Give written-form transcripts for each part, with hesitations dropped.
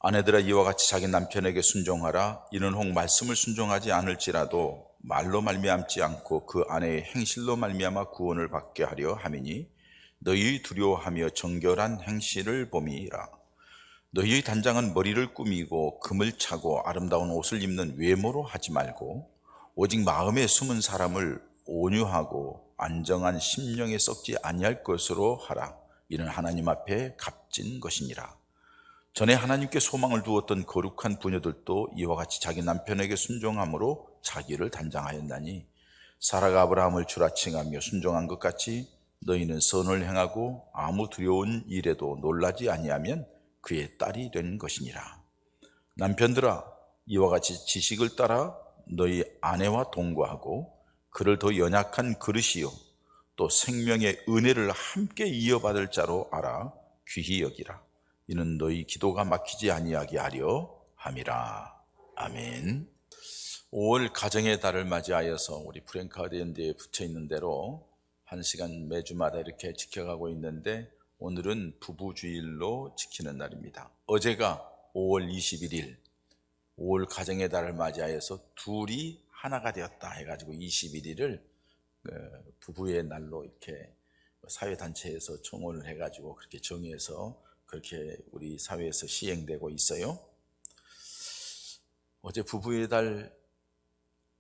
아내들아 이와 같이 자기 남편에게 순종하라. 이는 혹 말씀을 순종하지 않을지라도 말로 말미암지 않고 그 아내의 행실로 말미암아 구원을 받게 하려 함이니 너희의 두려워하며 정결한 행실을 봄이라. 너희의 단장은 머리를 꾸미고 금을 차고 아름다운 옷을 입는 외모로 하지 말고 오직 마음에 숨은 사람을 온유하고 안정한 심령에 썩지 아니할 것으로 하라. 이는 하나님 앞에 값진 것이니라. 전에 하나님께 소망을 두었던 거룩한 부녀들도 이와 같이 자기 남편에게 순종함으로 자기를 단장하였나니 사라가 아브라함을 주라 칭하며 순종한 것 같이 너희는 선을 행하고 아무 두려운 일에도 놀라지 아니하면 그의 딸이 된 것이니라. 남편들아 이와 같이 지식을 따라 너희 아내와 동거하고 그를 더 연약한 그릇이요 또 생명의 은혜를 함께 이어받을 자로 알아 귀히 여기라. 이는 너희 기도가 막히지 아니하게 하려 함이라. 아멘. 5월 가정의 달을 맞이하여서 우리 프랭크 아디엔드에 붙여있는 대로 1시간 매주마다 이렇게 지켜가고 있는데 오늘은 부부주일로 지키는 날입니다. 어제가 5월 21일 5월 가정의 달을 맞이하여서 둘이 하나가 되었다 해가지고 21일을 부부의 날로 이렇게 사회단체에서 청원을 해가지고 그렇게 정해서 그렇게 우리 사회에서 시행되고 있어요. 어제 부부의 달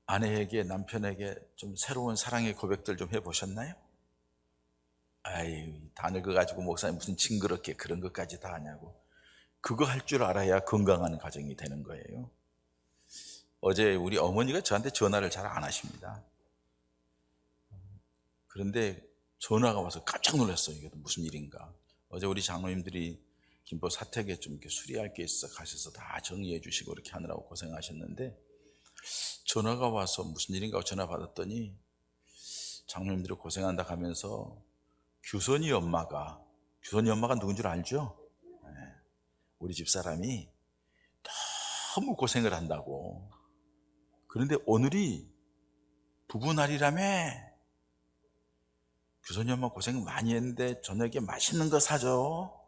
아내에게 남편에게 좀 새로운 사랑의 고백들 좀 해보셨나요? 아이 다 늙어가지고 목사님 무슨 징그럽게 그런 것까지 다 하냐고. 그거 할 줄 알아야 건강한 가정이 되는 거예요. 어제 우리 어머니가 저한테 전화를 잘 안 하십니다. 그런데 전화가 와서 깜짝 놀랐어요. 이게 무슨 일인가. 어제 우리 장로님들이 김포 사택에 좀 이렇게 수리할 게 있어 가셔서 다 정리해 주시고 이렇게 하느라고 고생하셨는데 전화가 와서 무슨 일인가 전화 받았더니 장로님들이 고생한다 하면서 규선이 엄마가 누군 줄 알죠? 네. 우리 집사람이 너무 고생을 한다고. 그런데 오늘이 부부날이라며. 규선이 엄마 고생 많이 했는데 저녁에 맛있는 거 사줘.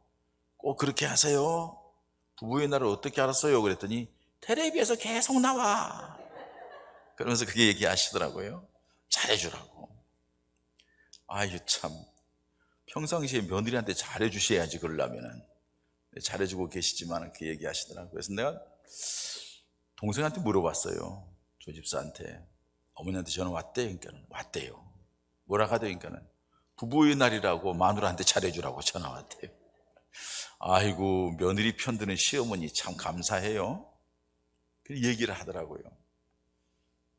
꼭 그렇게 하세요. 부부의 날을 어떻게 알았어요? 그랬더니 텔레비에서 계속 나와. 그러면서 그게 얘기하시더라고요. 잘해주라고. 아유 참 평상시에 며느리한테 잘해주셔야지. 그러려면은 잘해주고 계시지만 그 얘기하시더라고요. 그래서 내가 동생한테 물어봤어요. 조 집사한테 어머니한테 전화 왔대? 그러니까 왔대요. 뭐라 하더니까는 부부의 날이라고 마누라한테 잘해주라고 전화 왔대요. 아이고 며느리 편드는 시어머니 참 감사해요. 그 얘기를 하더라고요.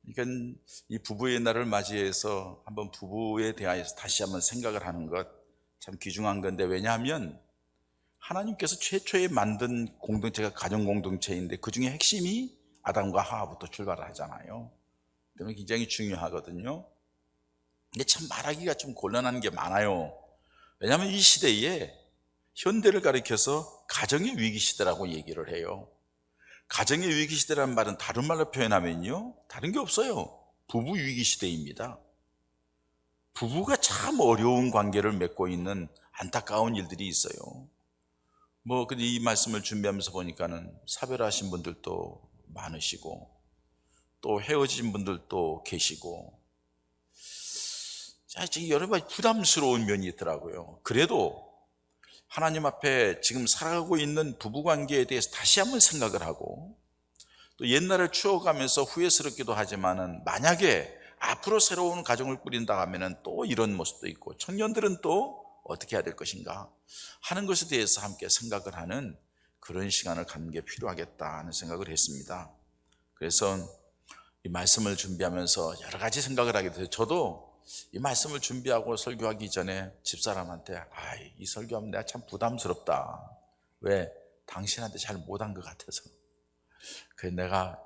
그러니까 이 부부의 날을 맞이해서 한번 부부에 대하여서 다시 한번 생각을 하는 것 참 귀중한 건데, 왜냐하면 하나님께서 최초에 만든 공동체가 가정 공동체인데 그 중에 핵심이 아담과 하와부터 출발을 하잖아요. 그러면 굉장히 중요하거든요. 근데 참 말하기가 좀 곤란한 게 많아요. 왜냐하면 이 시대에 현대를 가리켜서 가정의 위기 시대라고 얘기를 해요. 가정의 위기 시대라는 말은 다른 말로 표현하면요 다른 게 없어요. 부부 위기 시대입니다. 부부가 참 어려운 관계를 맺고 있는 안타까운 일들이 있어요. 근데 이 말씀을 준비하면서 보니까는 사별하신 분들도 많으시고 또 헤어진 분들도 계시고 여러 가지 부담스러운 면이 있더라고요. 그래도 하나님 앞에 지금 살아가고 있는 부부관계에 대해서 다시 한번 생각을 하고 또 옛날을 추억하면서 후회스럽기도 하지만은 만약에 앞으로 새로운 가정을 꾸린다 하면은 또 이런 모습도 있고 청년들은 또 어떻게 해야 될 것인가 하는 것에 대해서 함께 생각을 하는 그런 시간을 갖는 게 필요하겠다 하는 생각을 했습니다. 그래서 이 말씀을 준비하면서 여러 가지 생각을 하게 돼요. 저도 이 말씀을 준비하고 설교하기 전에 집사람한테 이 설교하면 내가 참 부담스럽다. 왜? 당신한테 잘 못한 것 같아서. 그래서 내가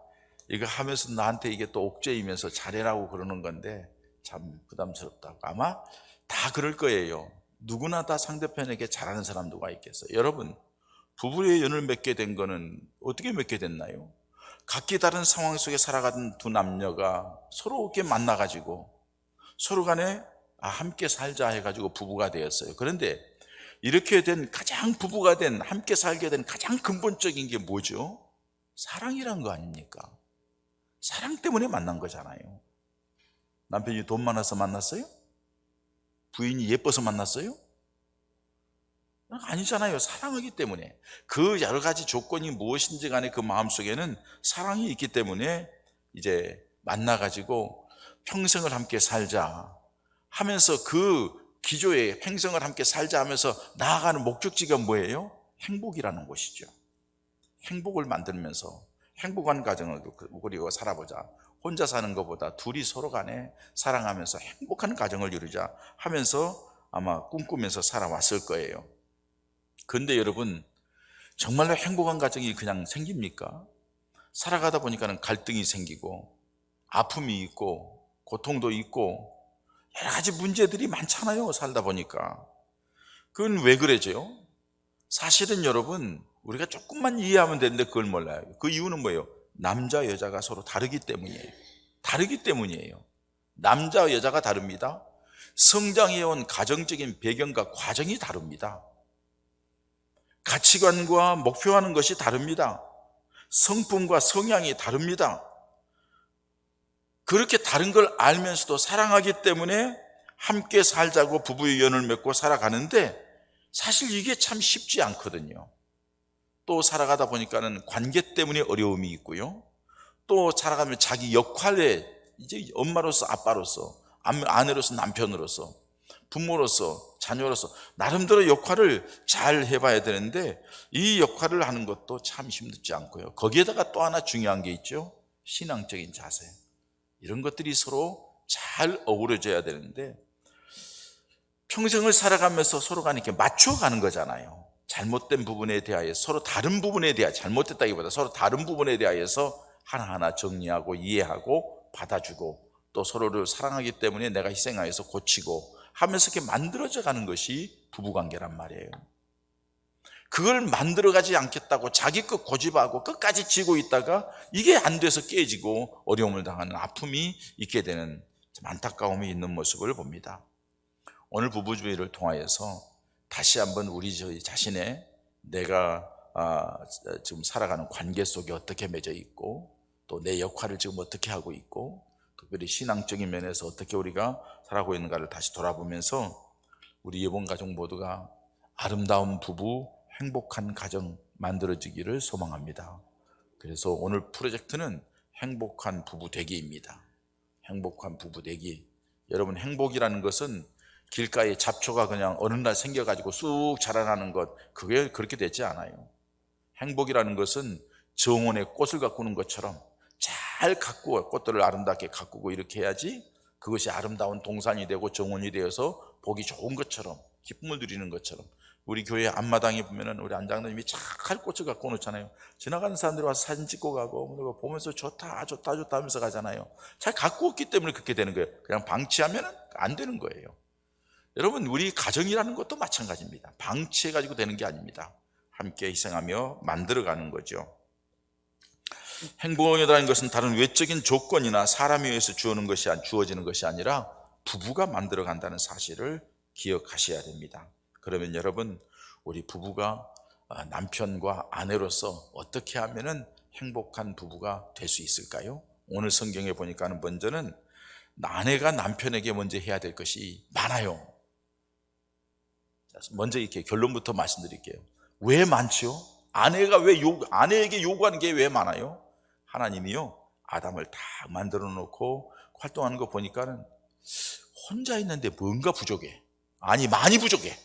이거 하면서 나한테 이게 또 옥죄이면서 잘해라고 그러는 건데 참 부담스럽다고. 아마 다 그럴 거예요. 누구나 다 상대편에게 잘하는 사람 누가 있겠어요. 여러분 부부의 연을 맺게 된 거는 어떻게 맺게 됐나요? 각기 다른 상황 속에 살아가던 두 남녀가 서로 이렇게 만나가지고 서로 간에 함께 살자 해가지고 부부가 되었어요. 그런데 이렇게 된 가장 부부가 된 함께 살게 된 가장 근본적인 게 뭐죠? 사랑이란 거 아닙니까? 사랑 때문에 만난 거잖아요. 남편이 돈 많아서 만났어요? 부인이 예뻐서 만났어요? 아니잖아요. 사랑하기 때문에. 그 여러 가지 조건이 무엇인지 간에 그 마음속에는 사랑이 있기 때문에 이제 만나가지고 평생을 함께 살자 하면서 그 기조에 평생을 함께 살자 하면서 나아가는 목적지가 뭐예요? 행복이라는 것이죠. 행복을 만들면서 행복한 가정을 그리고 살아보자. 혼자 사는 것보다 둘이 서로 간에 사랑하면서 행복한 가정을 이루자 하면서 아마 꿈꾸면서 살아왔을 거예요. 그런데 여러분, 정말로 행복한 가정이 그냥 생깁니까? 살아가다 보니까는 갈등이 생기고 아픔이 있고 고통도 있고 여러 가지 문제들이 많잖아요. 살다 보니까. 그건 왜 그러죠? 사실은 여러분, 우리가 조금만 이해하면 되는데 그걸 몰라요. 그 이유는 뭐예요? 남자 여자가 서로 다르기 때문이에요. 다르기 때문이에요. 남자 여자가 다릅니다. 성장해온 가정적인 배경과 과정이 다릅니다. 가치관과 목표하는 것이 다릅니다. 성품과 성향이 다릅니다. 그렇게 다른 걸 알면서도 사랑하기 때문에 함께 살자고 부부의 연을 맺고 살아가는데 사실 이게 참 쉽지 않거든요. 또 살아가다 보니까는 관계 때문에 어려움이 있고요. 또 살아가면 자기 역할에 이제 엄마로서 아빠로서 아내로서 남편으로서 부모로서 자녀로서 나름대로 역할을 잘 해봐야 되는데 이 역할을 하는 것도 참 힘들지 않고요. 거기에다가 또 하나 중요한 게 있죠. 신앙적인 자세. 이런 것들이 서로 잘 어우러져야 되는데 평생을 살아가면서 서로 간에 이렇게 맞춰가는 거잖아요. 잘못된 부분에 대하여 서로 다른 부분에 대하여 잘못됐다기보다 서로 다른 부분에 대하여서 하나하나 정리하고 이해하고 받아주고 또 서로를 사랑하기 때문에 내가 희생하여서 고치고 하면서 이렇게 만들어져 가는 것이 부부관계란 말이에요. 그걸 만들어가지 않겠다고 자기 것 고집하고 끝까지 지고 있다가 이게 안 돼서 깨지고 어려움을 당하는 아픔이 있게 되는 좀 안타까움이 있는 모습을 봅니다. 오늘 부부주의를 통하여서 다시 한번 우리 자신의 내가 지금 살아가는 관계 속에 어떻게 맺어 있고 또 내 역할을 지금 어떻게 하고 있고 특별히 신앙적인 면에서 어떻게 우리가 살아가고 있는가를 다시 돌아보면서 우리 이번 가족 모두가 아름다운 부부, 행복한 가정 만들어지기를 소망합니다. 그래서 오늘 프로젝트는 행복한 부부 되기입니다. 행복한 부부 되기. 여러분, 행복이라는 것은 길가에 잡초가 그냥 어느 날 생겨가지고 쑥 자라나는 것, 그게 그렇게 되지 않아요. 행복이라는 것은 정원에 꽃을 가꾸는 것처럼 잘 가꾸어 꽃들을 아름답게 가꾸고 이렇게 해야지 그것이 아름다운 동산이 되고 정원이 되어서 보기 좋은 것처럼 기쁨을 누리는 것처럼 우리 교회 앞마당에 보면은 우리 안장로님이 잘 꽃을 갖고 놓잖아요. 지나가는 사람들이 와서 사진 찍고 가고 보면서 좋다 좋다 좋다 하면서 가잖아요. 잘 가꾸었기 때문에 그렇게 되는 거예요. 그냥 방치하면 안 되는 거예요. 여러분, 우리 가정이라는 것도 마찬가지입니다. 방치해가지고 되는 게 아닙니다. 함께 희생하며 만들어가는 거죠. 행복이라는 것은 다른 외적인 조건이나 사람에 의해서 주어지는 것이 아니라 부부가 만들어간다는 사실을 기억하셔야 됩니다. 그러면 여러분, 우리 부부가 남편과 아내로서 어떻게 하면 행복한 부부가 될 수 있을까요? 오늘 성경에 보니까는 먼저는 아내가 남편에게 먼저 해야 될 것이 많아요. 먼저 이렇게 결론부터 말씀드릴게요. 왜 많죠? 아내에게 요구하는 게 왜 많아요? 하나님이요, 아담을 다 만들어 놓고 활동하는 거 보니까는 혼자 있는데 뭔가 부족해. 아니, 많이 부족해.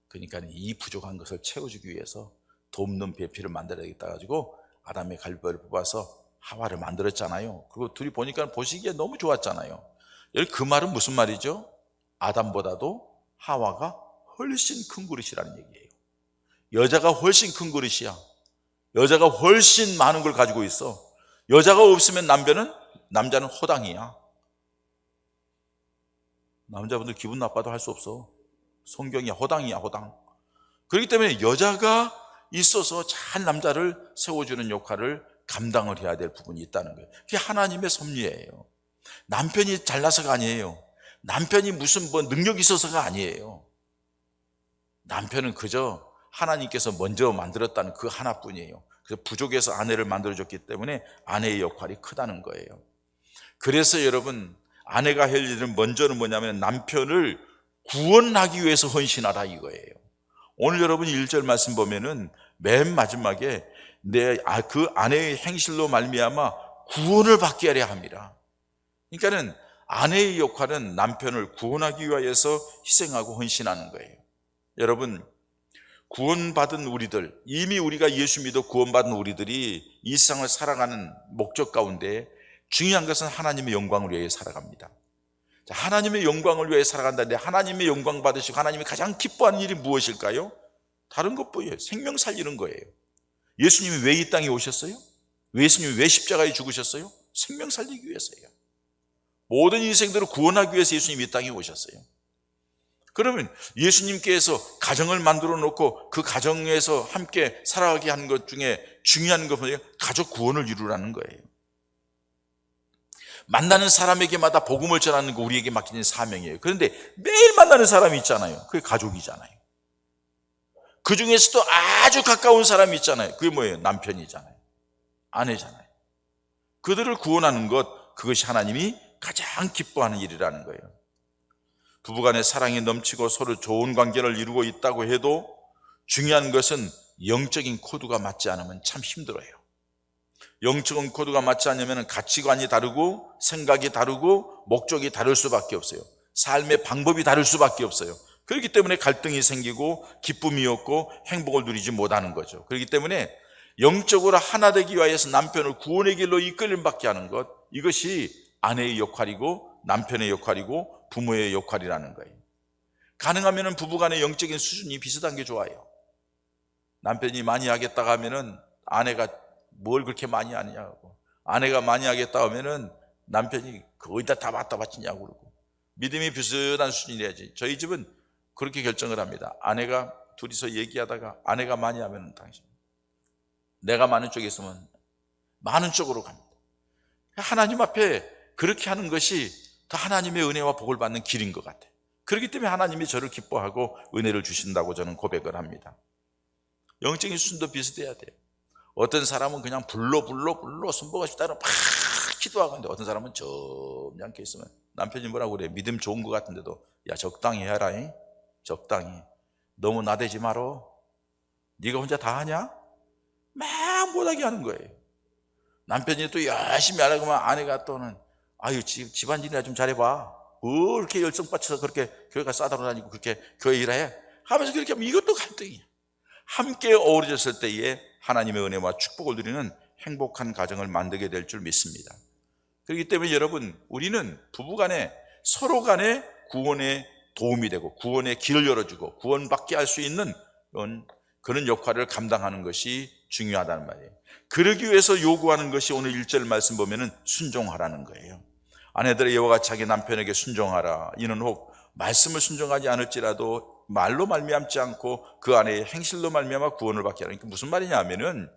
그러니까 이 부족한 것을 채워주기 위해서 돕는 배필을 만들어야겠다 가지고 아담의 갈비뼈를 뽑아서 하와를 만들었잖아요. 그리고 둘이 보니까 보시기에 너무 좋았잖아요. 그 말은 무슨 말이죠? 아담보다도 하와가 훨씬 큰 그릇이라는 얘기예요. 여자가 훨씬 큰 그릇이야. 여자가 훨씬 많은 걸 가지고 있어. 여자가 없으면 남자는 호당이야. 남자분들 기분 나빠도 할 수 없어. 성경이 호당이야, 호당. 그렇기 때문에 여자가 있어서 잘 남자를 세워주는 역할을 감당을 해야 될 부분이 있다는 거예요. 그게 하나님의 섭리예요. 남편이 잘나서가 아니에요. 남편이 무슨 능력이 있어서가 아니에요. 남편은 그저 하나님께서 먼저 만들었다는 그 하나뿐이에요. 그래서 부족해서 아내를 만들어줬기 때문에 아내의 역할이 크다는 거예요. 그래서 여러분, 아내가 할 일은 먼저는 뭐냐면 남편을 구원하기 위해서 헌신하라 이거예요. 오늘 여러분 1절 말씀 보면은 맨 마지막에 그 아내의 행실로 말미암아 구원을 받게 하려 합니다. 그러니까는 아내의 역할은 남편을 구원하기 위해서 희생하고 헌신하는 거예요. 여러분, 구원받은 우리들, 이미 우리가 예수 믿어 구원받은 우리들이 이 세상을 살아가는 목적 가운데 중요한 것은 하나님의 영광을 위해 살아갑니다. 하나님의 영광을 위해 살아간다는데 하나님의 영광 받으시고 하나님이 가장 기뻐하는 일이 무엇일까요? 다른 것뿐이에요. 생명 살리는 거예요. 예수님이 왜 이 땅에 오셨어요? 예수님이 왜 십자가에 죽으셨어요? 생명 살리기 위해서예요. 모든 인생들을 구원하기 위해서 예수님이 이 땅에 오셨어요. 그러면 예수님께서 가정을 만들어 놓고 그 가정에서 함께 살아가게 하는 것 중에 중요한 것은 가족 구원을 이루라는 거예요. 만나는 사람에게마다 복음을 전하는 거 우리에게 맡기는 사명이에요. 그런데 매일 만나는 사람이 있잖아요. 그게 가족이잖아요. 그 중에서도 아주 가까운 사람이 있잖아요. 그게 뭐예요? 남편이잖아요. 아내잖아요. 그들을 구원하는 것, 그것이 하나님이 가장 기뻐하는 일이라는 거예요. 부부간의 사랑이 넘치고 서로 좋은 관계를 이루고 있다고 해도 중요한 것은 영적인 코드가 맞지 않으면 참 힘들어요. 영적인 코드가 맞지 않으면 가치관이 다르고 생각이 다르고 목적이 다를 수밖에 없어요. 삶의 방법이 다를 수밖에 없어요. 그렇기 때문에 갈등이 생기고 기쁨이 없고 행복을 누리지 못하는 거죠. 그렇기 때문에 영적으로 하나 되기 위해서 남편을 구원의 길로 이끌림 받게 하는 것, 이것이 아내의 역할이고 남편의 역할이고 부모의 역할이라는 거예요. 가능하면 부부간의 영적인 수준이 비슷한 게 좋아요. 남편이 많이 하겠다고 하면은 아내가 뭘 그렇게 많이 하느냐고, 아내가 많이 하겠다고 하면은 남편이 거기다 다 맞다 바치냐고 그러고, 믿음이 비슷한 수준이래야지. 저희 집은 그렇게 결정을 합니다. 아내가 둘이서 얘기하다가 아내가 많이 하면 당신, 내가 많은 쪽에 있으면 많은 쪽으로 갑니다. 하나님 앞에 그렇게 하는 것이 더 하나님의 은혜와 복을 받는 길인 것 같아요. 그렇기 때문에 하나님이 저를 기뻐하고 은혜를 주신다고 저는 고백을 합니다. 영적인 수준도 비슷해야 돼요. 어떤 사람은 그냥 불러 순복하고 싶다고 막 기도하고 있는데 어떤 사람은 점잖게 있으면 남편이 뭐라고 그래? 믿음 좋은 것 같은데도 야 적당히 해라. 적당히. 너무 나대지 마라. 네가 혼자 다 하냐? 막 못하게 하는 거예요. 남편이 또 열심히 하려고 하면 아내가 또는 아유 집안일이나 좀 잘해봐. 뭐 이렇게 열정 받쳐서 그렇게 교회 가서 싸돌아다니고 그렇게 교회 일해? 하면서 그렇게 하면 이것도 갈등이야. 함께 어우러졌을 때에 하나님의 은혜와 축복을 누리는 행복한 가정을 만들게 될 줄 믿습니다. 그렇기 때문에 여러분, 우리는 부부간에 서로 간에 구원에 도움이 되고 구원의 길을 열어주고 구원받게 할 수 있는 그런 역할을 감당하는 것이 중요하다는 말이에요. 그러기 위해서 요구하는 것이 오늘 1절 말씀 보면은 순종하라는 거예요. 아내들의 여호와 같이 자기 남편에게 순종하라. 이는 혹 말씀을 순종하지 않을지라도 말로 말미암지 않고 그 안에 행실로 말미암아 구원을 받게 하는. 무슨 말이냐 하면은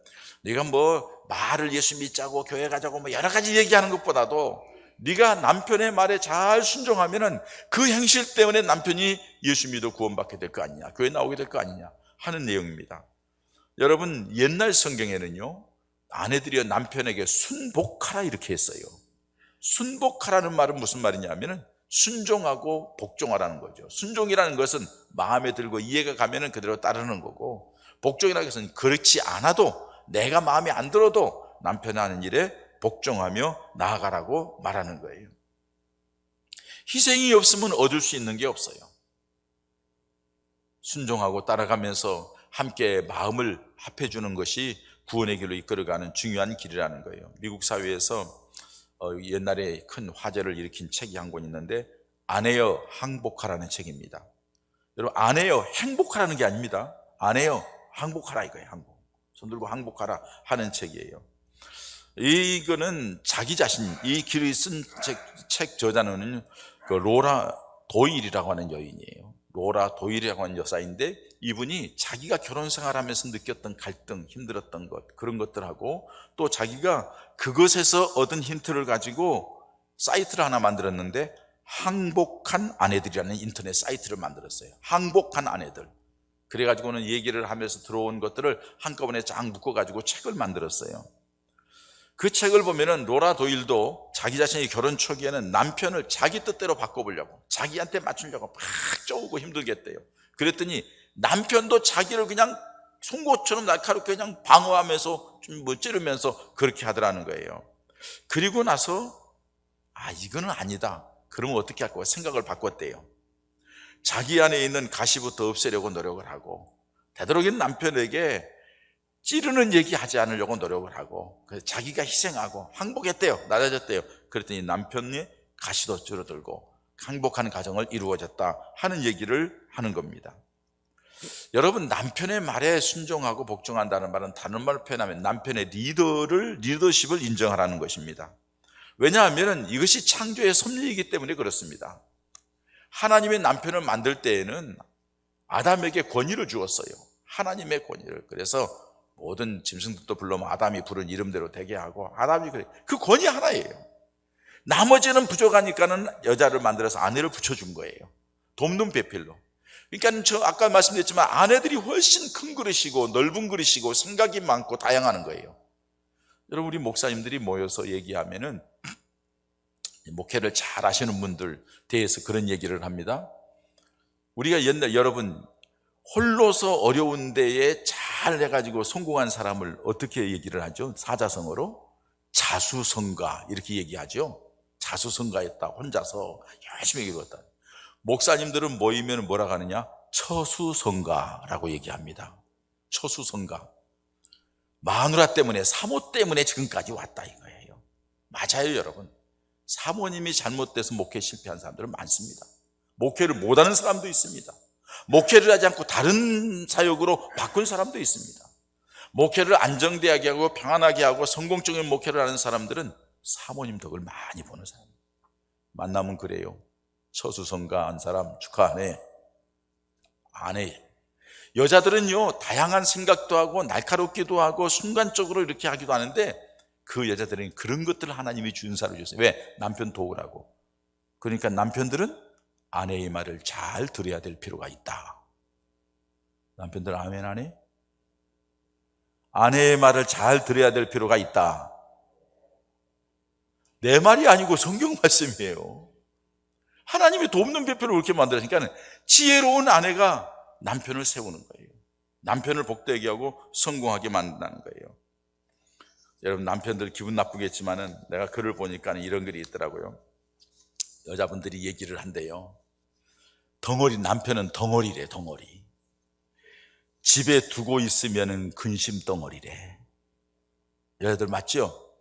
네가 뭐 말을 예수 믿자고 교회 가자고 뭐 여러 가지 얘기하는 것보다도 네가 남편의 말에 잘 순종하면은 그 행실 때문에 남편이 예수 믿어 구원받게 될 거 아니냐, 교회 나오게 될 거 아니냐 하는 내용입니다. 여러분, 옛날 성경에는요 아내들이 남편에게 순복하라 이렇게 했어요. 순복하라는 말은 무슨 말이냐 하면은 순종하고 복종하라는 거죠. 순종이라는 것은 마음에 들고 이해가 가면은 그대로 따르는 거고, 복종이라는 것은 그렇지 않아도 내가 마음에 안 들어도 남편이 하는 일에 복종하며 나아가라고 말하는 거예요. 희생이 없으면 얻을 수 있는 게 없어요. 순종하고 따라가면서 함께 마음을 합해주는 것이 구원의 길로 이끌어가는 중요한 길이라는 거예요. 미국 사회에서 옛날에 큰 화제를 일으킨 책이 한 권 있는데 아내여 항복하라는 책입니다. 여러분, 아내여 행복하라는 게 아닙니다. 아내여 항복하라 이거예요. 항복. 손 들고 항복하라 하는 책이에요. 이거는 자기 자신, 이 글을 쓴 책 저자는 그 로라 도일이라고 하는 여인이에요. 로라 도일이라고 하는 여사인데 이분이 자기가 결혼 생활하면서 느꼈던 갈등, 힘들었던 것, 그런 것들하고 또 자기가 그것에서 얻은 힌트를 가지고 사이트를 하나 만들었는데 항복한 아내들이라는 인터넷 사이트를 만들었어요. 항복한 아내들. 그래가지고는 얘기를 하면서 들어온 것들을 한꺼번에 쫙 묶어가지고 책을 만들었어요. 그 책을 보면은 로라 도일도 자기 자신의 결혼 초기에는 남편을 자기 뜻대로 바꿔보려고, 자기한테 맞추려고 막 쪼우고 힘들겠대요. 그랬더니 남편도 자기를 그냥 송곳처럼 날카롭게 그냥 방어하면서 좀 뭐 찌르면서 그렇게 하더라는 거예요. 그리고 나서 이거는 아니다. 그러면 어떻게 할 거야? 생각을 바꿨대요. 자기 안에 있는 가시부터 없애려고 노력을 하고, 되도록이면 남편에게 찌르는 얘기 하지 않으려고 노력을 하고, 그래서 자기가 희생하고 항복했대요. 낮아졌대요. 그랬더니 남편의 가시도 줄어들고 행복한 가정을 이루어졌다 하는 얘기를 하는 겁니다. 여러분, 남편의 말에 순종하고 복종한다는 말은 다른 말로 표현하면 남편의 리더십을 인정하라는 것입니다. 왜냐하면 이것이 창조의 섭리이기 때문에 그렇습니다. 하나님의 남편을 만들 때에는 아담에게 권위를 주었어요. 하나님의 권위를. 그래서 모든 짐승들도 불러면 아담이 부른 이름대로 되게 하고, 아담이 그래. 그 권위 하나예요. 나머지는 부족하니까는 여자를 만들어서 아내를 붙여준 거예요. 돕는 배필로. 그러니까 저 아까 말씀드렸지만 아내들이 훨씬 큰 그릇이고 넓은 그릇이고 생각이 많고 다양한 거예요. 여러분, 우리 목사님들이 모여서 얘기하면은 목회를 잘 하시는 분들 대해서 그런 얘기를 합니다. 우리가 옛날, 여러분, 홀로서 어려운 데에 잘 해가지고 성공한 사람을 어떻게 얘기를 하죠? 사자성어로 자수성가 이렇게 얘기하죠. 자수성가했다. 혼자서 열심히 얘기했다. 목사님들은 모이면 뭐라고 하느냐? 처수성가라고 얘기합니다. 처수성가. 마누라 때문에, 사모 때문에 지금까지 왔다 이거예요. 맞아요, 여러분. 사모님이 잘못돼서 목회 실패한 사람들은 많습니다. 목회를 못하는 사람도 있습니다. 목회를 하지 않고 다른 사역으로 바꾼 사람도 있습니다. 목회를 안정되게 하고 평안하게 하고 성공적인 목회를 하는 사람들은 사모님 덕을 많이 보는 사람. 만나면 그래요. 처수성가한 사람 축하하네. 아내. 여자들은요, 다양한 생각도 하고 날카롭기도 하고 순간적으로 이렇게 하기도 하는데, 그 여자들은 그런 것들을 하나님이 준사로 줬어요. 왜? 남편 도우라고. 그러니까 남편들은 아내의 말을 잘 들어야 될 필요가 있다. 남편들 아멘 하네? 아내의 말을 잘 들어야 될 필요가 있다. 내 말이 아니고 성경 말씀이에요. 하나님이 돕는 배필을 그렇게 만들었으니까 지혜로운 아내가 남편을 세우는 거예요. 남편을 복되게 하고 성공하게 만든다는 거예요. 여러분, 남편들 기분 나쁘겠지만은 내가 글을 보니까 이런 글이 있더라고요. 여자분들이 얘기를 한대요. 덩어리, 남편은 덩어리래, 덩어리. 집에 두고 있으면은 근심 덩어리래. 여자들 맞죠?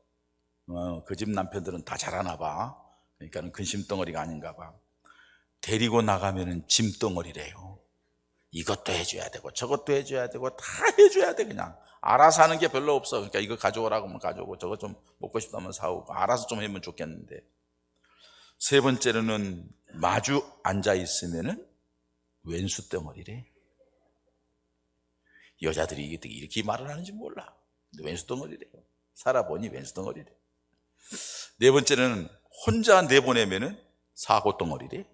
그 집 남편들은 다 잘하나 봐. 그러니까 근심 덩어리가 아닌가 봐. 데리고 나가면은 짐 덩어리래요. 이것도 해줘야 되고 저것도 해줘야 되고 다 해줘야 돼. 그냥 알아서 하는 게 별로 없어. 그러니까 이거 가져오라고 하면 가져오고 저거 좀 먹고 싶다면 사오고 알아서 좀 하면 좋겠는데. 세 번째로는 마주 앉아 있으면은 왼수 덩어리래. 여자들이 이렇게 말을 하는지 몰라. 근데 왼수 덩어리래요. 살아보니 왼수 덩어리래. 네 번째는 혼자 내보내면은 사고 덩어리래.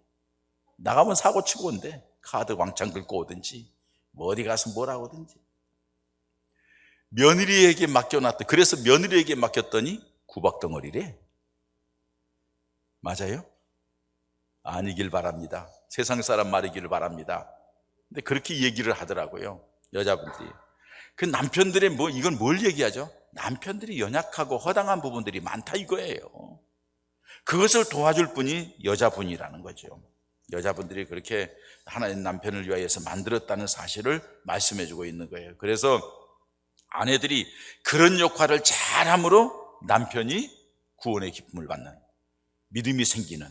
나가면 사고 치고 온대. 카드 왕창 긁고 오든지 뭐 어디 가서 뭘 하든지. 며느리에게 맡겨놨다. 그래서 며느리에게 맡겼더니 구박덩어리래. 맞아요? 아니길 바랍니다. 세상 사람 말이기를 바랍니다. 근데 그렇게 얘기를 하더라고요, 여자분들이. 그 남편들의 이건 뭘 얘기하죠? 남편들이 연약하고 허당한 부분들이 많다 이거예요. 그것을 도와줄 분이 여자분이라는 거죠. 여자분들이 그렇게 하나님 남편을 위하여서 만들었다는 사실을 말씀해주고 있는 거예요. 그래서 아내들이 그런 역할을 잘함으로 남편이 구원의 기쁨을 받는, 믿음이 생기는,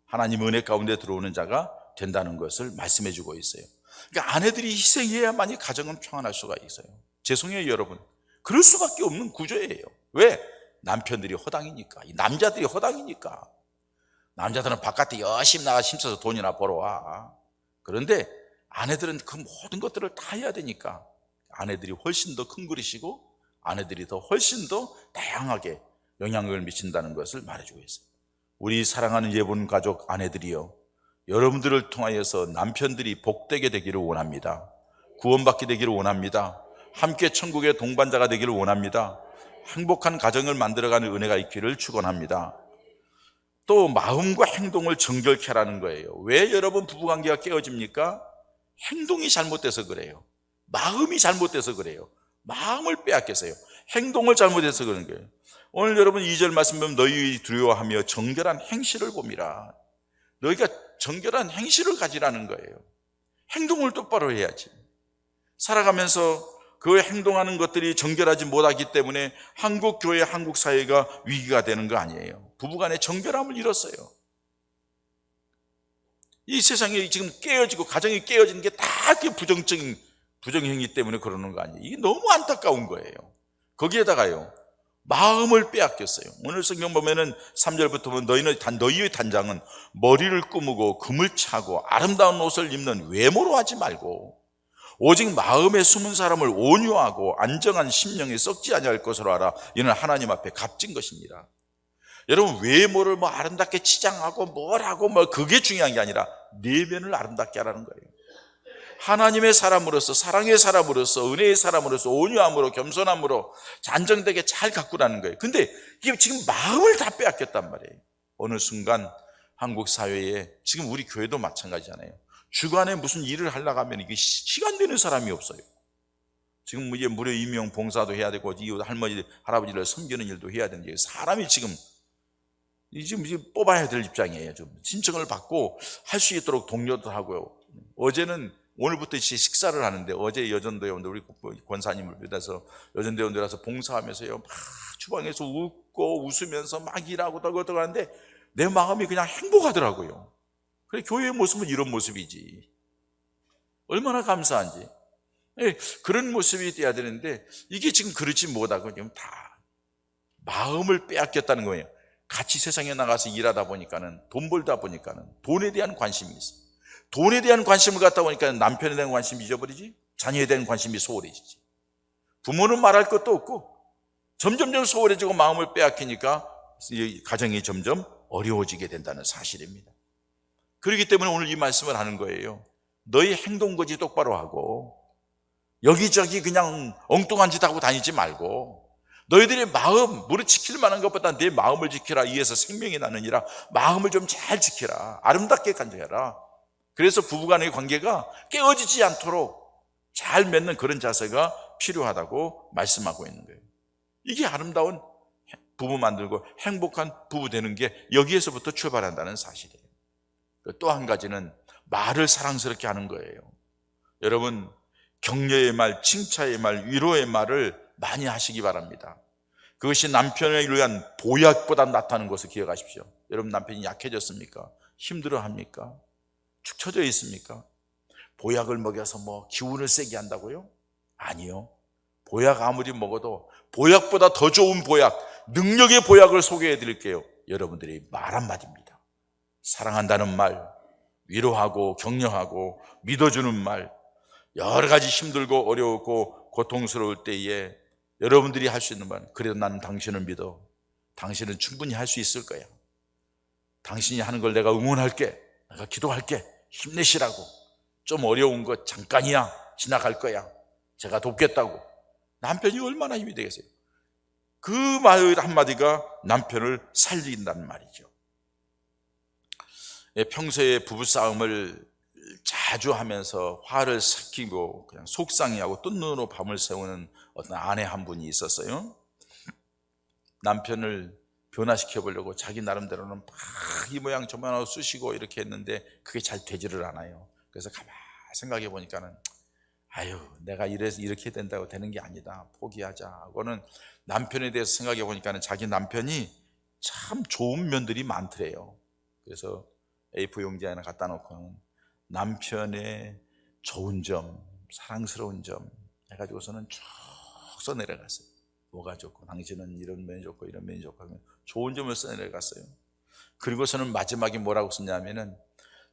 하나님 은혜 가운데 들어오는 자가 된다는 것을 말씀해주고 있어요. 그러니까 아내들이 희생해야만이 가정은 평안할 수가 있어요. 죄송해요, 여러분. 그럴 수밖에 없는 구조예요. 왜? 남편들이 허당이니까. 이 남자들이 허당이니까. 남자들은 바깥에 열심히 나가 힘써서 돈이나 벌어와. 그런데 아내들은 그 모든 것들을 다 해야 되니까 아내들이 훨씬 더 큰 그릇이고 아내들이 더 훨씬 더 다양하게 영향을 미친다는 것을 말해주고 있어요. 우리 사랑하는 예본 가족 아내들이요, 여러분들을 통하여서 남편들이 복되게 되기를 원합니다. 구원받게 되기를 원합니다. 함께 천국의 동반자가 되기를 원합니다. 행복한 가정을 만들어가는 은혜가 있기를 축원합니다. 또 마음과 행동을 정결케 하라는 거예요. 왜 여러분 부부관계가 깨어집니까? 행동이 잘못돼서 그래요. 마음이 잘못돼서 그래요. 마음을 빼앗겨서요. 행동을 잘못해서 그런 거예요. 오늘 여러분 2절 말씀 보면 너희 두려워하며 정결한 행실을 봄이라. 너희가 정결한 행실을 가지라는 거예요. 행동을 똑바로 해야지. 살아가면서 그 행동하는 것들이 정결하지 못하기 때문에 한국 교회, 한국 사회가 위기가 되는 거 아니에요. 부부간의 정결함을 잃었어요. 이 세상이 지금 깨어지고 가정이 깨어지는 게 다 그 부정행위 때문에 그러는 거 아니에요. 이게 너무 안타까운 거예요. 거기에다가요, 마음을 빼앗겼어요. 오늘 성경 보면은 3절부터 보면 너희의 단장은 머리를 꾸미고 금을 차고 아름다운 옷을 입는 외모로 하지 말고 오직 마음에 숨은 사람을 온유하고 안정한 심령에 썩지 아니할 것으로 알아. 이는 하나님 앞에 값진 것입니다. 여러분, 외모를 뭐 아름답게 치장하고 뭘 하고 뭐 그게 중요한 게 아니라 내면을 아름답게 하라는 거예요. 하나님의 사람으로서, 사랑의 사람으로서, 은혜의 사람으로서 온유함으로, 겸손함으로 안정되게 잘 가꾸라는 거예요. 근데 이게 지금 마음을 다 빼앗겼단 말이에요. 어느 순간 한국 사회에, 지금 우리 교회도 마찬가지잖아요. 주간에 무슨 일을 하려고 하면 이게 시간 되는 사람이 없어요. 지금 이제 무료 임용 봉사도 해야 되고 이웃 할머니 할아버지를 섬기는 일도 해야 되는데 사람이 지금 뽑아야 될 입장이에요. 좀 신청을 받고 할 수 있도록 독려도 하고요. 오늘부터 식사를 하는데 어제 여전도원들 우리 권사님을 비롯해서 여전도원들 와서 봉사하면서요 막 주방에서 웃고 웃으면서 막 일하고 떠들고 하는데 내 마음이 그냥 행복하더라고요. 그래, 교회의 모습은 이런 모습이지. 얼마나 감사한지. 그런 모습이 돼야 되는데 이게 지금 그렇지 못하고 지금 다 마음을 빼앗겼다는 거예요. 같이 세상에 나가서 일하다 보니까는, 돈 벌다 보니까는 돈에 대한 관심이 있어. 돈에 대한 관심을 갖다 보니까 남편에 대한 관심이 잊어버리지, 자녀에 대한 관심이 소홀해지지. 부모는 말할 것도 없고 점점점 소홀해지고 마음을 빼앗기니까 가정이 점점 어려워지게 된다는 사실입니다. 그렇기 때문에 오늘 이 말씀을 하는 거예요. 너희 행동거지 똑바로 하고 여기저기 그냥 엉뚱한 짓 하고 다니지 말고 너희들의 마음, 무릇 지킬 만한 것보다 내 마음을 지키라. 이에서 생명이 나느니라. 마음을 좀 잘 지키라. 아름답게 간직해라. 그래서 부부간의 관계가 깨어지지 않도록 잘 맺는 그런 자세가 필요하다고 말씀하고 있는 거예요. 이게 아름다운 부부 만들고 행복한 부부 되는 게 여기에서부터 출발한다는 사실이에요. 또 한 가지는 말을 사랑스럽게 하는 거예요. 여러분, 격려의 말, 칭찬의 말, 위로의 말을 많이 하시기 바랍니다. 그것이 남편을 위한 보약보다 낫다는 것을 기억하십시오. 여러분, 남편이 약해졌습니까? 힘들어합니까? 축 처져 있습니까? 보약을 먹여서 뭐 기운을 세게 한다고요? 아니요. 보약 아무리 먹어도 보약보다 더 좋은 보약, 능력의 보약을 소개해 드릴게요. 여러분들이 말 한마디입니다. 사랑한다는 말, 위로하고 격려하고 믿어주는 말, 여러 가지 힘들고 어려웠고 고통스러울 때에 여러분들이 할 수 있는 말, 그래도 나는 당신을 믿어. 당신은 충분히 할 수 있을 거야. 당신이 하는 걸 내가 응원할게. 내가 기도할게. 힘내시라고. 좀 어려운 거 잠깐이야. 지나갈 거야. 제가 돕겠다고. 남편이 얼마나 힘이 되겠어요? 그 말 한마디가 남편을 살린다는 말이죠. 평소에 부부싸움을 자주 하면서 화를 삭히고 그냥 속상해하고 뜬 눈으로 밤을 새우는 어떤 아내 한 분이 있었어요. 남편을 변화시켜 보려고 자기 나름대로는 막 이 모양 저 모양 쑤시고 이렇게 했는데 그게 잘 되지를 않아요. 그래서 가만히 생각해 보니까는 아유, 내가 이렇게 된다고 되는 게 아니다. 포기하자 하고는 남편에 대해서 생각해 보니까는 자기 남편이 참 좋은 면들이 많더래요. 그래서 A4 용지 하나 갖다 놓고는 남편의 좋은 점, 사랑스러운 점 해가지고서는 쭉 써내려갔어요. 뭐가 좋고 당신은 이런 면이 좋고 이런 면이 좋고 하면 좋은 점을 써내려갔어요. 그리고서는 마지막에 뭐라고 썼냐면은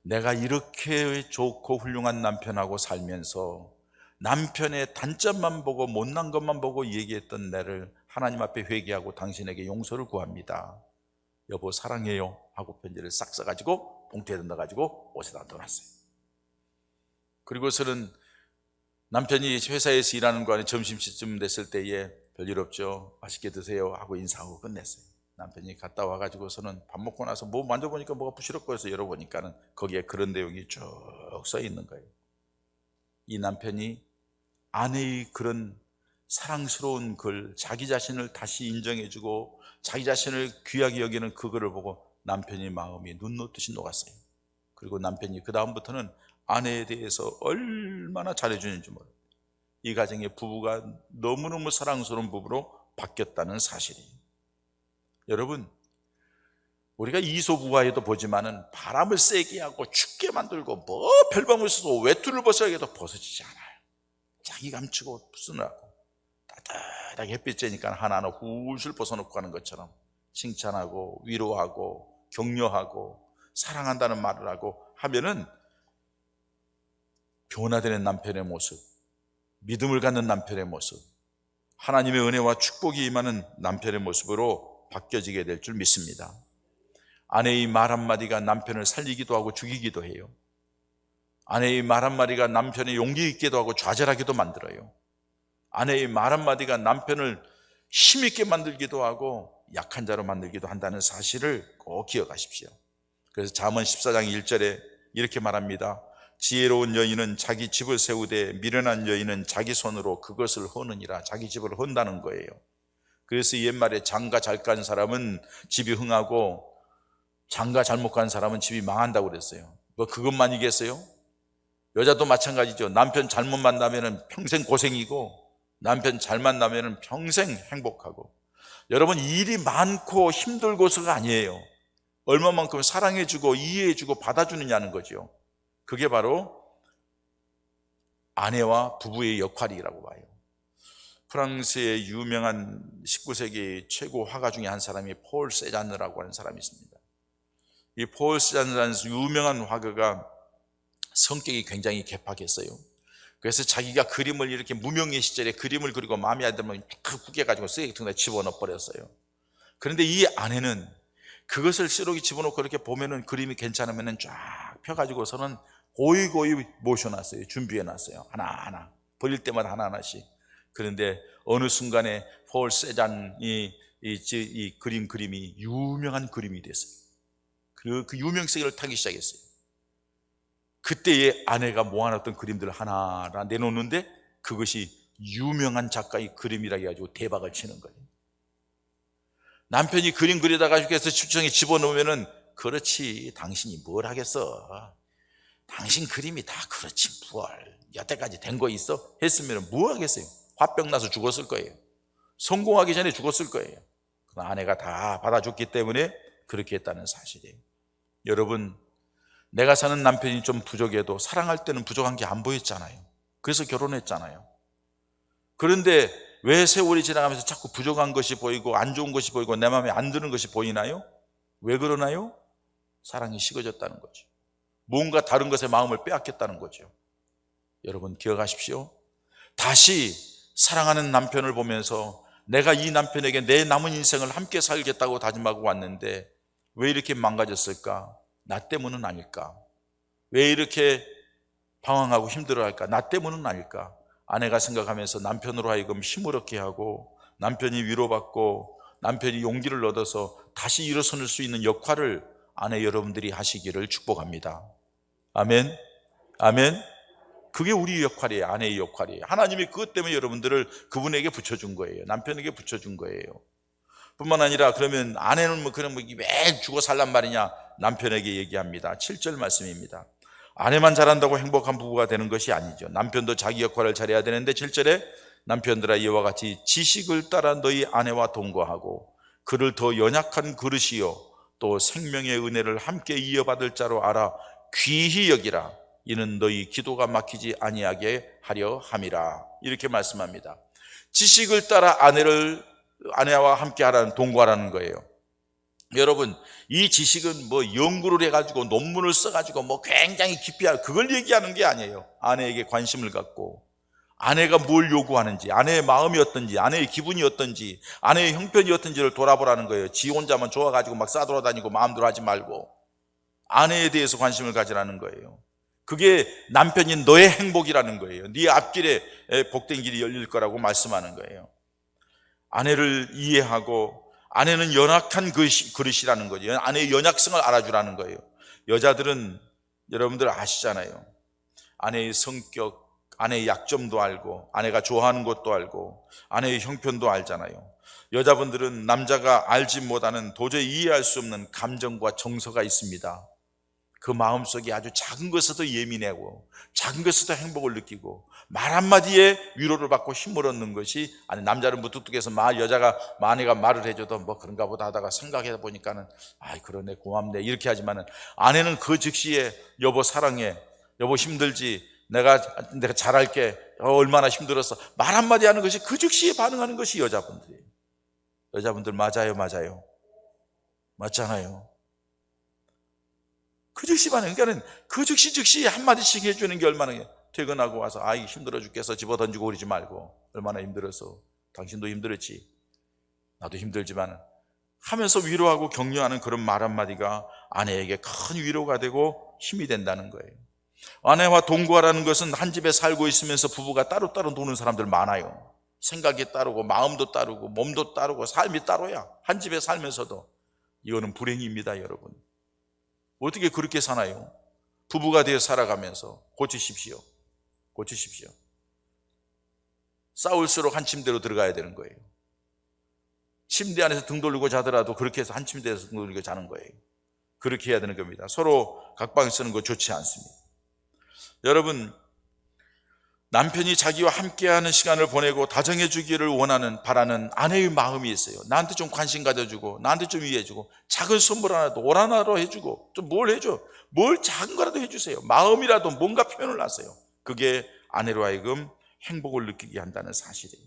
내가 이렇게 좋고 훌륭한 남편하고 살면서 남편의 단점만 보고 못난 것만 보고 얘기했던 나를 하나님 앞에 회개하고 당신에게 용서를 구합니다. 여보 사랑해요 하고 편지를 싹 써가지고 봉투에 넣어가지고 옷에다 넣어놨어요. 그리고서는 남편이 회사에서 일하는 거안에 점심시쯤 됐을 때에 별일 없죠, 맛있게 드세요 하고 인사하고 끝냈어요. 남편이 갔다 와가지고서는 밥 먹고 나서 뭐 만져보니까 뭐가 부시럭거려서 열어보니까는 거기에 그런 내용이 쭉 써 있는 거예요. 이 남편이 아내의 그런 사랑스러운 글, 자기 자신을 다시 인정해주고 자기 자신을 귀하게 여기는 그거를 보고 남편의 마음이 눈 녹듯이 녹았어요. 그리고 남편이 그 다음부터는 아내에 대해서 얼마나 잘해주는지 몰라요. 이 가정의 부부가 너무너무 사랑스러운 부부로 바뀌었다는 사실이. 여러분, 우리가 이솝우화에도 보지만은 바람을 세게 하고 춥게 만들고 뭐 별밤을 써서 외투를 벗어야 해도 벗어지지 않아요. 자기 감추고 쓰느라고 따뜻하게 햇빛 쬐니까 하나하나 훌훌 벗어놓고 가는 것처럼 칭찬하고 위로하고 격려하고 사랑한다는 말을 하고 하면은 변화되는 남편의 모습, 믿음을 갖는 남편의 모습, 하나님의 은혜와 축복이 임하는 남편의 모습으로 바뀌어지게 될 줄 믿습니다. 아내의 말 한마디가 남편을 살리기도 하고 죽이기도 해요. 아내의 말 한마디가 남편의 용기 있게도 하고 좌절하기도 만들어요. 아내의 말 한마디가 남편을 힘있게 만들기도 하고 약한 자로 만들기도 한다는 사실을 꼭 기억하십시오. 그래서 잠언 14장 1절에 이렇게 말합니다. 지혜로운 여인은 자기 집을 세우되 미련한 여인은 자기 손으로 그것을 허느니라. 자기 집을 헌다는 거예요. 그래서 옛말에 장가 잘 간 사람은 집이 흥하고 장가 잘못 간 사람은 집이 망한다고 그랬어요. 뭐 그것만이겠어요? 여자도 마찬가지죠. 남편 잘못 만나면 평생 고생이고 남편 잘 만나면 평생 행복하고. 여러분, 일이 많고 힘들고서가 아니에요. 얼마만큼 사랑해주고 이해해주고 받아주느냐는 거죠. 그게 바로 아내와 부부의 역할이라고 봐요. 프랑스의 유명한 19세기 최고 화가 중에 한 사람이 폴 세잔느라고 하는 사람이 있습니다. 이 폴 세잔느라는 유명한 화가가 성격이 굉장히 개팍했어요. 그래서 자기가 그림을 이렇게 무명의 시절에 그림을 그리고 마음에 안 들면 탁 구겨가지고 쓰레기통에 집어넣어 버렸어요. 그런데 이 아내는 그것을 쓰레기 집어넣고 이렇게 보면은 그림이 괜찮으면 쫙 펴가지고서는 고이고이 모셔놨어요. 준비해놨어요. 하나하나 버릴 때마다 하나하나씩. 그런데 어느 순간에 폴 세잔이 이 그림이 유명한 그림이 됐어요. 그 유명세를 타기 시작했어요. 그때의 아내가 모아놨던 그림들을 하나하나 내놓는데 그것이 유명한 작가의 그림이라 해가지고 대박을 치는 거예요. 남편이 그림 그리다가 해서 추정에 집어넣으면은 그렇지, 당신이 뭘 하겠어? 당신 그림이 다 그렇지 뭘, 여태까지 된 거 있어? 했으면 뭐 하겠어요? 화병 나서 죽었을 거예요. 성공하기 전에 죽었을 거예요. 아내가 다 받아줬기 때문에 그렇게 했다는 사실이에요. 여러분, 내가 사는 남편이 좀 부족해도 사랑할 때는 부족한 게 안 보였잖아요. 그래서 결혼했잖아요. 그런데 왜 세월이 지나가면서 자꾸 부족한 것이 보이고 안 좋은 것이 보이고 내 마음에 안 드는 것이 보이나요? 왜 그러나요? 사랑이 식어졌다는 거죠. 뭔가 다른 것에 마음을 빼앗겼다는 거죠. 여러분, 기억하십시오. 다시 사랑하는 남편을 보면서 내가 이 남편에게 내 남은 인생을 함께 살겠다고 다짐하고 왔는데 왜 이렇게 망가졌을까? 나 때문은 아닐까? 왜 이렇게 방황하고 힘들어할까? 나 때문은 아닐까? 아내가 생각하면서 남편으로 하여금 힘을 얻게 하고 남편이 위로받고 남편이 용기를 얻어서 다시 일어설 수 있는 역할을 아내 여러분들이 하시기를 축복합니다. 아멘. 아멘. 그게 우리 역할이에요. 아내의 역할이에요. 하나님이 그것 때문에 여러분들을 그분에게 붙여준 거예요. 남편에게 붙여준 거예요. 뿐만 아니라 그러면 아내는 그럼 매일 죽어 살란 말이냐? 남편에게 얘기합니다. 7절 말씀입니다. 아내만 잘한다고 행복한 부부가 되는 것이 아니죠. 남편도 자기 역할을 잘해야 되는데 7절에 남편들아 이와 같이 지식을 따라 너희 아내와 동거하고 그를 더 연약한 그릇이요 또 생명의 은혜를 함께 이어받을 자로 알아 귀히 여기라. 이는 너희 기도가 막히지 아니하게 하려 함이라. 이렇게 말씀합니다. 지식을 따라 아내와 함께 하라는, 동거하라는 거예요. 여러분, 이 지식은 뭐 연구를 해가지고 논문을 써가지고 뭐 굉장히 깊이 그걸 얘기하는 게 아니에요. 아내에게 관심을 갖고 아내가 뭘 요구하는지, 아내의 마음이 어떤지, 아내의 기분이 어떤지, 아내의 형편이 어떤지를 돌아보라는 거예요. 지 혼자만 좋아가지고 막 싸돌아다니고 마음대로 하지 말고 아내에 대해서 관심을 가지라는 거예요. 그게 남편인 너의 행복이라는 거예요. 네 앞길에 복된 길이 열릴 거라고 말씀하는 거예요. 아내를 이해하고, 아내는 연약한 그릇이라는 거죠. 아내의 연약성을 알아주라는 거예요. 여자들은 여러분들 아시잖아요. 아내의 성격, 아내의 약점도 알고, 아내가 좋아하는 것도 알고, 아내의 형편도 알잖아요. 여자분들은 남자가 알지 못하는, 도저히 이해할 수 없는 감정과 정서가 있습니다. 그 마음속에 아주 작은 것에도 예민하고, 작은 것에도 행복을 느끼고, 말 한마디에 위로를 받고 힘을 얻는 것이, 아니 남자는 무뚝뚝해서 여자가 아내가 말을 해줘도 뭐 그런가 보다 하다가 생각해 보니까는 아이 그러네 고맙네 이렇게 하지만은, 아내는 그 즉시에 여보 사랑해, 여보 힘들지, 내가 잘할게, 얼마나 힘들었어, 말 한마디 하는 것이 그 즉시에 반응하는 것이 여자분들이에요. 여자분들 맞아요. 맞잖아요. 그 즉시 반응, 그러니까는 그 즉시 한마디씩 해주는 게 얼마나, 퇴근하고 와서 아이 힘들어 죽겠어 집어 던지고 그러지 말고, 얼마나 힘들었어, 당신도 힘들었지, 나도 힘들지만 하면서 위로하고 격려하는 그런 말 한마디가 아내에게 큰 위로가 되고 힘이 된다는 거예요. 아내와 동거하라는 것은 한 집에 살고 있으면서 부부가 따로따로 노는 사람들 많아요. 생각이 따르고 마음도 따르고 몸도 따르고 삶이 따로야. 한 집에 살면서도. 이거는 불행입니다, 여러분. 어떻게 그렇게 사나요? 부부가 되어 살아가면서 고치십시오. 싸울수록 한 침대로 들어가야 되는 거예요. 침대 안에서 등 돌리고 자더라도 그렇게 해서 한 침대에서 등 돌리고 자는 거예요. 그렇게 해야 되는 겁니다. 서로 각방 쓰는 거 좋지 않습니다. 여러분, 남편이 자기와 함께하는 시간을 보내고 다정해 주기를 바라는 아내의 마음이 있어요. 나한테 좀 관심 가져주고, 나한테 좀 이해해주고, 작은 선물 하나도 올 하나로 해주고, 좀 뭘 해줘, 뭘 작은 거라도 해주세요. 마음이라도 뭔가 표현을 하세요. 그게 아내로 하여금 행복을 느끼게 한다는 사실이에요.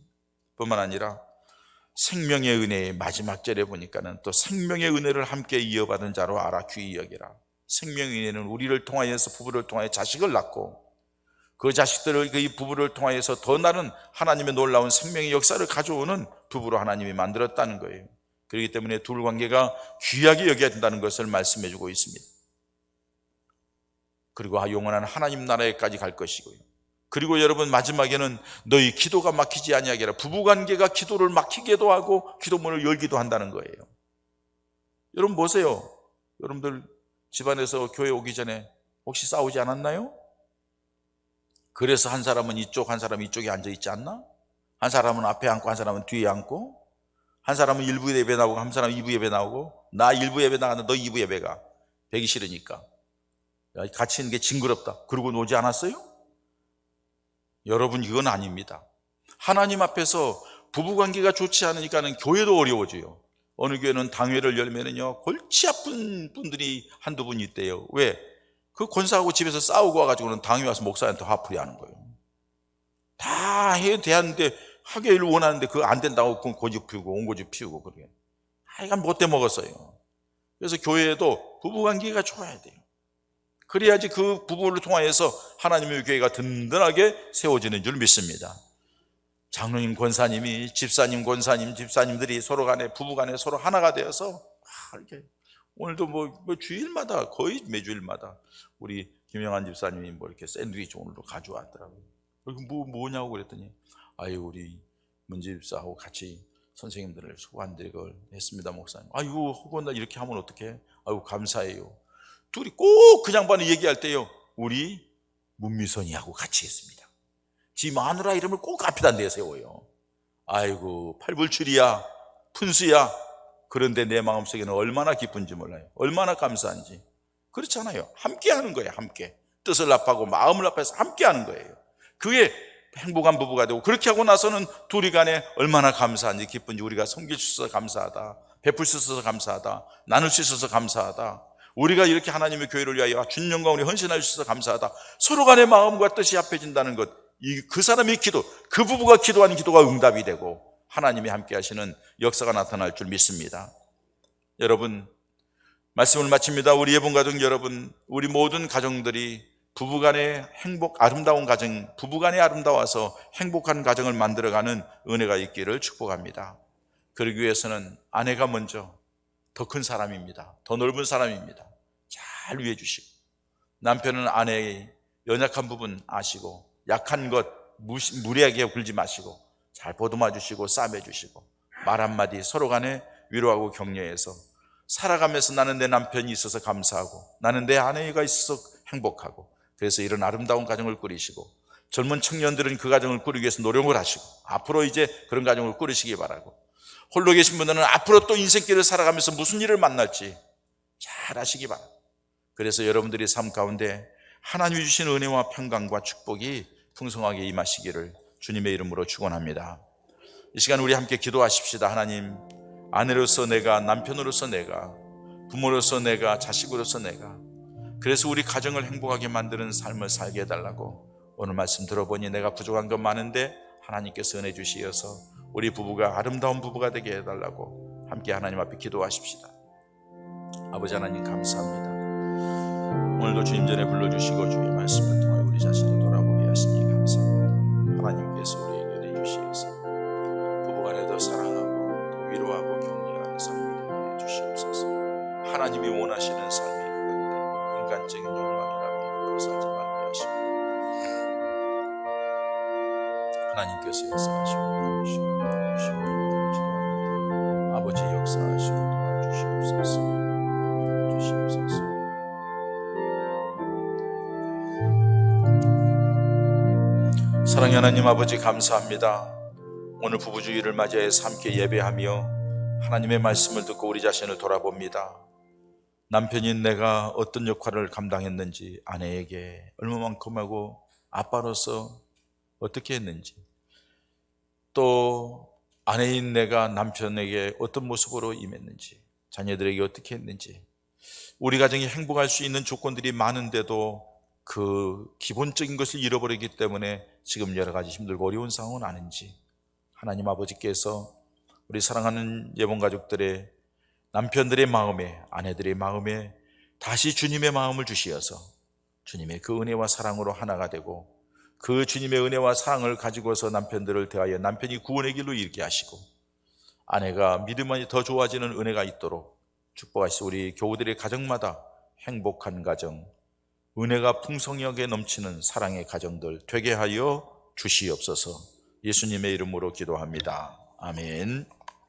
뿐만 아니라 생명의 은혜의 마지막 절에 보니까는 또 생명의 은혜를 함께 이어받은 자로 알아 귀히 여기라. 생명의 은혜는 우리를 통하여서, 부부를 통하여 자식을 낳고, 그 자식들을, 그 부부를 통하여서 더 나른 하나님의 놀라운 생명의 역사를 가져오는 부부로 하나님이 만들었다는 거예요. 그렇기 때문에 둘 관계가 귀하게 여겨야 된다는 것을 말씀해 주고 있습니다. 그리고 영원한 하나님 나라에까지 갈 것이고요. 그리고 여러분, 마지막에는 너희 기도가 막히지 아니하게 하라. 부부관계가 기도를 막히게도 하고 기도문을 열기도 한다는 거예요. 여러분 보세요. 여러분들 집안에서 교회 오기 전에 혹시 싸우지 않았나요? 그래서 한 사람은 이쪽, 한 사람은 이쪽에 앉아 있지 않나? 한 사람은 앞에 앉고 한 사람은 뒤에 앉고, 한 사람은 1부 예배 나오고 한 사람은 2부 예배 나오고, 나 1부 예배 나가는데 너 2부 예배 가. 배기 싫으니까. 같이 있는 게 징그럽다. 그러고 놀지 않았어요? 여러분, 이건 아닙니다. 하나님 앞에서 부부관계가 좋지 않으니까는 교회도 어려워져요. 어느 교회는 당회를 열면은요, 골치 아픈 분들이 한두 분 있대요. 왜? 그 권사하고 집에서 싸우고 와가지고는 당회 와서 목사한테 화풀이 하는 거예요. 다 해야 되는데, 하기를 원하는데 그거 안 된다고 고집 피우고 온고집 피우고 그러게. 하여간 못돼 먹었어요. 그래서 교회에도 부부관계가 좋아야 돼요. 그래야지 그 부부를 통하여서 하나님의 교회가 든든하게 세워지는 줄 믿습니다. 장로님, 권사님이, 집사님, 권사님, 집사님들이 서로 간에, 부부 간에 서로 하나가 되어서 이렇게, 오늘도 뭐 주일마다, 거의 매주일마다 우리 김영환 집사님이 이렇게 샌드위치 오늘도 가져왔더라고요. 뭐냐고 그랬더니, 우리 문지 집사하고 같이 선생님들을 소환드리고 했습니다, 목사님. 혹은 나 이렇게 하면 어떡해? 감사해요. 둘이 꼭 그 양반이 얘기할 때요, 우리 문미선이하고 같이 했습니다. 지 마누라 이름을 꼭 앞에다 내세워요. 팔불출이야, 푼수야. 그런데 내 마음속에는 얼마나 기쁜지 몰라요. 얼마나 감사한지. 그렇잖아요. 함께 하는 거예요. 함께 뜻을 합하고 마음을 합해서 함께 하는 거예요. 그게 행복한 부부가 되고, 그렇게 하고 나서는 둘이 간에 얼마나 감사한지, 기쁜지, 우리가 섬길 수 있어서 감사하다, 베풀 수 있어서 감사하다, 나눌 수 있어서 감사하다, 우리가 이렇게 하나님의 교회를 위하여 준 영광으로 헌신할 수 있어서 감사하다, 서로 간의 마음과 뜻이 합해진다는 것, 그 사람의 기도, 그 부부가 기도하는 기도가 응답이 되고 하나님이 함께 하시는 역사가 나타날 줄 믿습니다. 여러분, 말씀을 마칩니다. 우리 예본가족 여러분, 우리 모든 가정들이 부부간의 아름다운 가정, 부부간에 아름다워서 행복한 가정을 만들어가는 은혜가 있기를 축복합니다. 그러기 위해서는 아내가 먼저 더 큰 사람입니다. 더 넓은 사람입니다. 잘 위해 주시고, 남편은 아내의 연약한 부분 아시고 약한 것 무리하게 굴지 마시고 잘 보듬어 주시고 싸매 주시고 말 한마디 서로 간에 위로하고 격려해서 살아가면서 나는 내 남편이 있어서 감사하고 나는 내 아내가 있어서 행복하고 그래서 이런 아름다운 가정을 꾸리시고 젊은 청년들은 그 가정을 꾸리기 위해서 노력을 하시고 앞으로 이제 그런 가정을 꾸리시기 바라고 홀로 계신 분들은 앞으로 또 인생길을 살아가면서 무슨 일을 만날지 잘 아시기 바랍니다. 그래서 여러분들이 삶 가운데 하나님이 주신 은혜와 평강과 축복이 풍성하게 임하시기를 주님의 이름으로 축원합니다. 이 시간 우리 함께 기도하십시다. 하나님, 아내로서 내가, 남편으로서 내가, 부모로서 내가, 자식으로서 내가 그래서 우리 가정을 행복하게 만드는 삶을 살게 해달라고 오늘 말씀 들어보니 내가 부족한 것 많은데 하나님께서 은혜 주시어서 우리 부부가 아름다운 부부가 되게 해달라고 함께 하나님 앞에 기도하십시다. 아버지 하나님 감사합니다. 오늘도 주님 전에 불러주시고 주의 말씀을 통하여 우리 자신을 돌아보게 하시니 감사합니다. 하나님께서 우리에게 은혜 주시어서 부부간에 더 사랑하고 더 위로하고 격려하는 삶이 되게 해주시옵소서. 하나님이 원하시는 삶이 그건데 인간적인 욕망이나 방법으로 살지 말게 하시고 하나님께서 역사하시고 도와주시고 기도합니다. 아버지 역사하시고 도와주시옵소서. 사랑의 하나님 아버지 감사합니다. 오늘 부부주의를 맞이해서 함께 예배하며 하나님의 말씀을 듣고 우리 자신을 돌아봅니다. 남편인 내가 어떤 역할을 감당했는지, 아내에게 얼마만큼 하고 아빠로서 어떻게 했는지, 또 아내인 내가 남편에게 어떤 모습으로 임했는지, 자녀들에게 어떻게 했는지, 우리 가정이 행복할 수 있는 조건들이 많은데도 그 기본적인 것을 잃어버리기 때문에 지금 여러 가지 힘들고 어려운 상황은 아닌지 하나님 아버지께서 우리 사랑하는 예본 가족들의 남편들의 마음에, 아내들의 마음에 다시 주님의 마음을 주시어서 주님의 그 은혜와 사랑으로 하나가 되고 그 주님의 은혜와 사랑을 가지고서 남편들을 대하여 남편이 구원의 길로 이르게 하시고 아내가 믿음이 더 좋아지는 은혜가 있도록 축복하시고 우리 교우들의 가정마다 행복한 가정, 은혜가 풍성하게 넘치는 사랑의 가정들 되게 하여 주시옵소서. 예수님의 이름으로 기도합니다. 아멘.